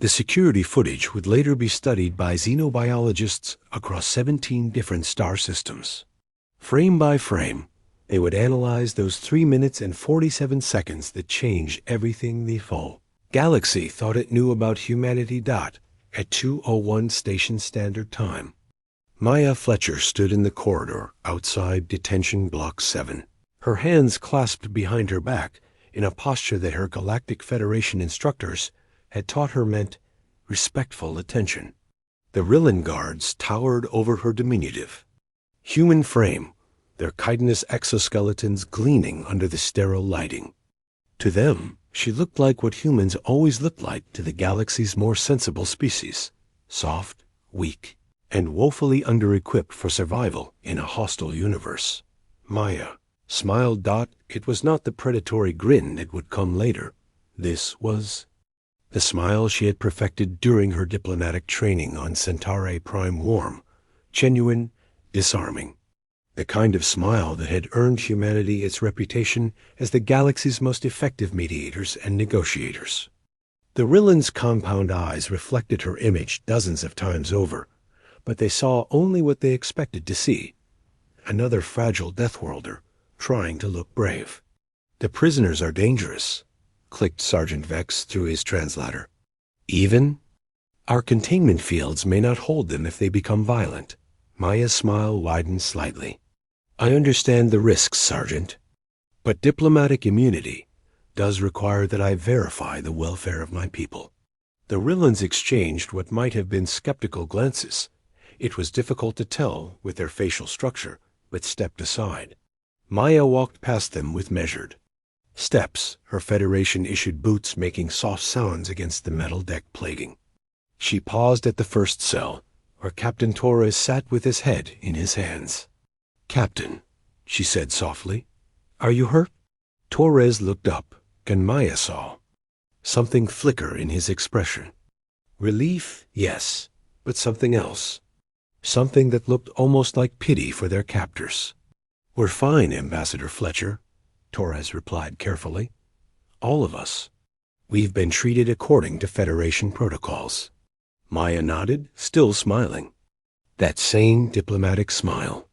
The security footage would later be studied by xenobiologists across 17 different star systems. Frame by frame, they would analyze those 3 minutes and 47 seconds that changed everything. The full galaxy thought it knew about humanity. At 2:01 Station Standard Time, Maya Fletcher stood in the corridor outside Detention Block 7, her hands clasped behind her back in a posture that her Galactic Federation instructors had taught her meant respectful attention. The Rillan guards towered over her diminutive human frame, their chitinous exoskeletons gleaming under the sterile lighting. To them, she looked like what humans always looked like to the galaxy's more sensible species, soft, weak, and woefully under-equipped for survival in a hostile universe. Maya smiled. It was not the predatory grin that would come later. This was the smile she had perfected during her diplomatic training on Centauri Prime. Warm, genuine, disarming. The kind of smile that had earned humanity its reputation as the galaxy's most effective mediators and negotiators. The Rillan's compound eyes reflected her image dozens of times over, but they saw only what they expected to see. Another fragile Deathworlder, trying to look brave. "The prisoners are dangerous," clicked Sergeant Vex through his translator. "Even? Our containment fields may not hold them if they become violent." Maya's smile widened slightly. "I understand the risks, Sergeant, but diplomatic immunity does require that I verify the welfare of my people." The Rillans exchanged what might have been skeptical glances. It was difficult to tell with their facial structure, but stepped aside. Maya walked past them with measured steps, her Federation-issued boots making soft sounds against the metal deck plating. She paused at the first cell, where Captain Torres sat with his head in his hands. "Captain," she said softly, "are you hurt?" Torres looked up, and Maya saw something flicker in his expression. Relief, yes, but something else. Something that looked almost like pity for their captors. "We're fine, Ambassador Fletcher," Torres replied carefully. "All of us. We've been treated according to Federation protocols." Maya nodded, still smiling. That same diplomatic smile.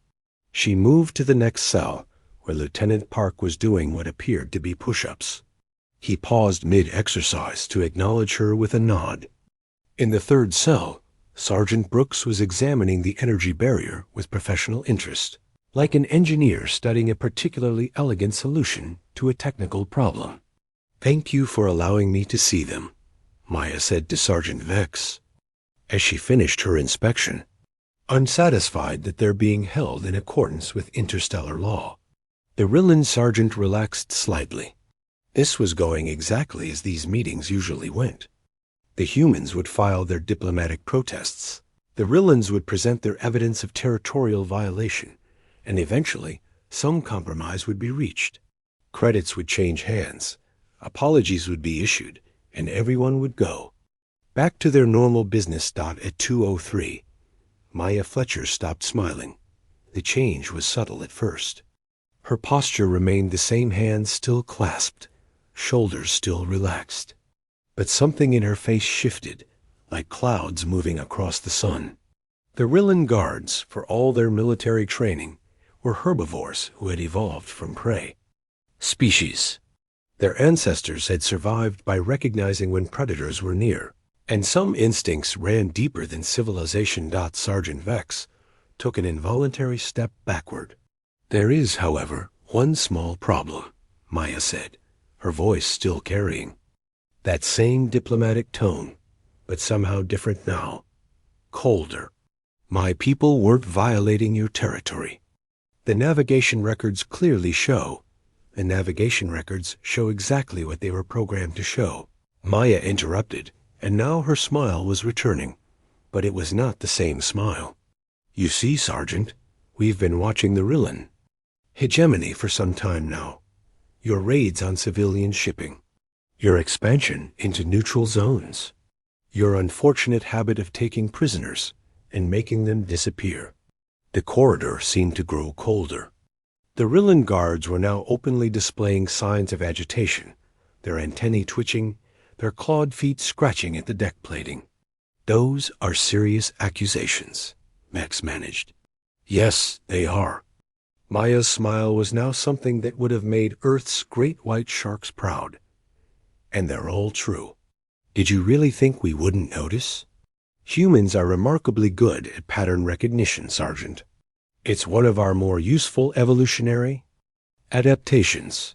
She moved to the next cell, where Lieutenant Park was doing what appeared to be push-ups. He paused mid-exercise to acknowledge her with a nod. In the third cell, Sergeant Brooks was examining the energy barrier with professional interest, like an engineer studying a particularly elegant solution to a technical problem. "Thank you for allowing me to see them," Maya said to Sergeant Vex, as she finished her inspection, unsatisfied that they're being held in accordance with interstellar law. The Rillan sergeant relaxed slightly. This was going exactly as these meetings usually went. The humans would file their diplomatic protests. The Rillans would present their evidence of territorial violation, and eventually some compromise would be reached. Credits would change hands, apologies would be issued, and everyone would go back to their normal business. At 2:03, Maya Fletcher stopped smiling. The change was subtle at first. Her posture remained the same, hands still clasped, shoulders still relaxed. But something in her face shifted, like clouds moving across the sun. The Rillan guards, for all their military training, were herbivores who had evolved from prey. Species. Their ancestors had survived by recognizing when predators were near, and some instincts ran deeper than civilization. Sergeant Vex took an involuntary step backward. "There is, however, one small problem," Maya said, her voice still carrying that same diplomatic tone, but somehow different now. Colder. "My people weren't violating your territory. The navigation records clearly show. The navigation records show exactly what they were programmed to show." Maya interrupted, and now her smile was returning, but it was not the same smile. "You see, Sergeant, we've been watching the Rillan hegemony for some time now. Your raids on civilian shipping, your expansion into neutral zones, your unfortunate habit of taking prisoners and making them disappear." The corridor seemed to grow colder. The Rillan guards were now openly displaying signs of agitation, their antennae twitching, their clawed feet scratching at the deck plating. "Those are serious accusations," Max managed. "Yes, they are." Maya's smile was now something that would have made Earth's great white sharks proud. "And they're all true. Did you really think we wouldn't notice? Humans are remarkably good at pattern recognition, Sergeant. It's one of our more useful evolutionary adaptations."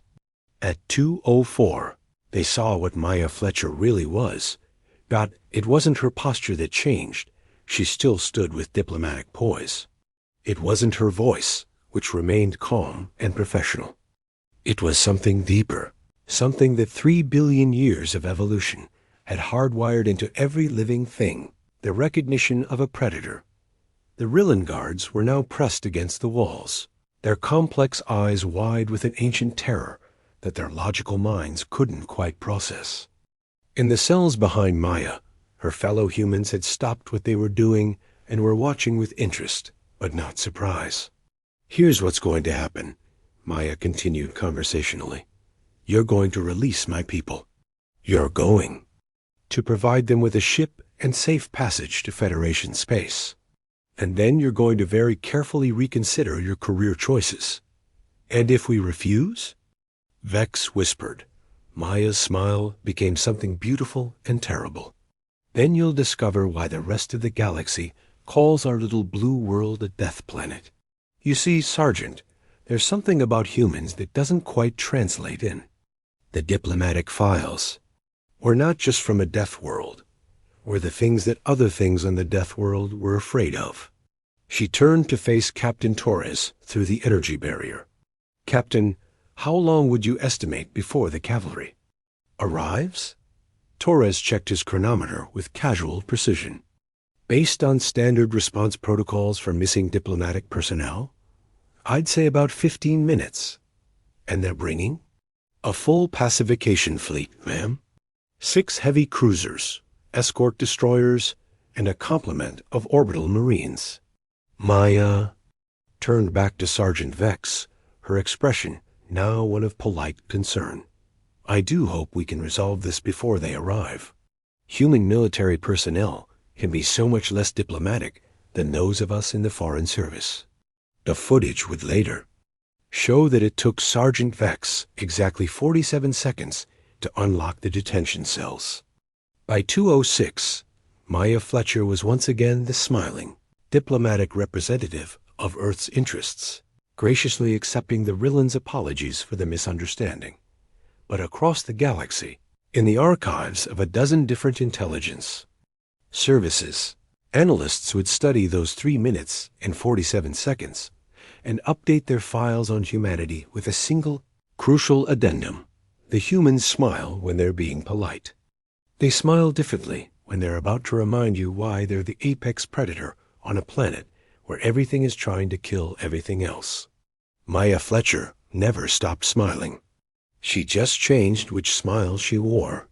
At 2:04, they saw what Maya Fletcher really was. But it wasn't her posture that changed. She still stood with diplomatic poise. It wasn't her voice, which remained calm and professional. It was something deeper, something that 3 billion years of evolution had hardwired into every living thing, the recognition of a predator. The Rillan guards were now pressed against the walls, their complex eyes wide with an ancient terror that their logical minds couldn't quite process. In the cells behind Maya, her fellow humans had stopped what they were doing and were watching with interest, but not surprise. "Here's what's going to happen," Maya continued conversationally. "You're going to release my people. You're going to provide them with a ship and safe passage to Federation space. And then you're going to very carefully reconsider your career choices. And if we refuse?" Vex whispered. Maya's smile became something beautiful and terrible. "Then you'll discover why the rest of the galaxy calls our little blue world a death planet. You see, Sergeant, there's something about humans that doesn't quite translate in. The diplomatic files. We're not just from a death world. We're the things that other things on the death world were afraid of." She turned to face Captain Torres through the energy barrier. "Captain, how long would you estimate before the cavalry arrives?" Torres checked his chronometer with casual precision. "Based on standard response protocols for missing diplomatic personnel, I'd say about 15 minutes. And they're bringing?" "A full pacification fleet, ma'am. 6 heavy cruisers, escort destroyers, and a complement of orbital marines." Maya turned back to Sergeant Vex, her expression now one of polite concern. "I do hope we can resolve this before they arrive. Human military personnel can be so much less diplomatic than those of us in the Foreign Service." The footage would later show that it took Sergeant Vex exactly 47 seconds to unlock the detention cells. By 2:06, Maya Fletcher was once again the smiling, diplomatic representative of Earth's interests, graciously accepting the Rillan's apologies for the misunderstanding. But across the galaxy, in the archives of a dozen different intelligence services, analysts would study those 3 minutes and 47 seconds and update their files on humanity with a single, crucial addendum. The humans smile when they're being polite. They smile differently when they're about to remind you why they're the apex predator on a planet where everything is trying to kill everything else. Maya Fletcher never stopped smiling. She just changed which smile she wore.